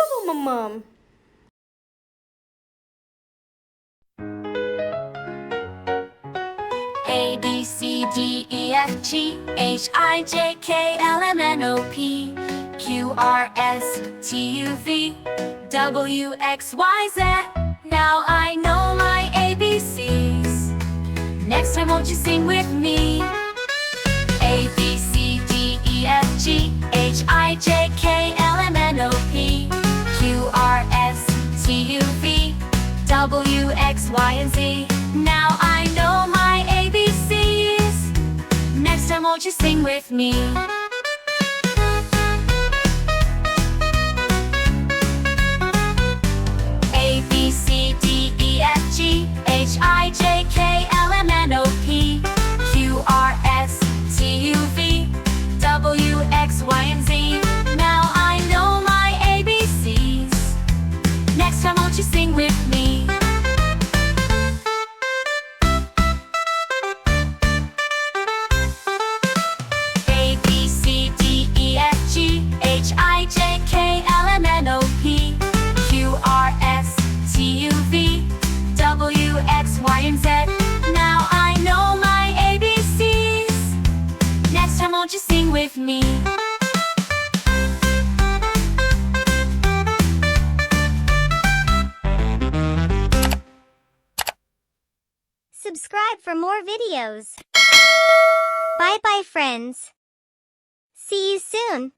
YUVU Mum-Mum. A, B, C, D, E, F, G, H, I, J, K, L, M, N, O, P, Q, R, S, T, U, V, W, X, Y, Z. Now I know my ABCs. Next time won't you sing with me? A, B, C, D, E, F, G, H, I, J, K, L, M, N, O, P, Q, R, S, T, U, V, W, X, Y, and Z. Now I know my ABCs. Next time won't you sing with me? A, B, C, D, E, F, G, H, I, J, K, L, M, N, O, P, Q, R, S, T, U, V, W, X, Y, and Z. Now I know my ABCs. Next time won't you sing with me? A, B, C, D, E, F, G, H, I, J, K, L, M, N, O, P, Q, R, S, T, U, V, W, X, Y, and Z. Now I know my ABCs. Next time won't you sing with me? Subscribe for more videos. Bye bye friends. See you soon.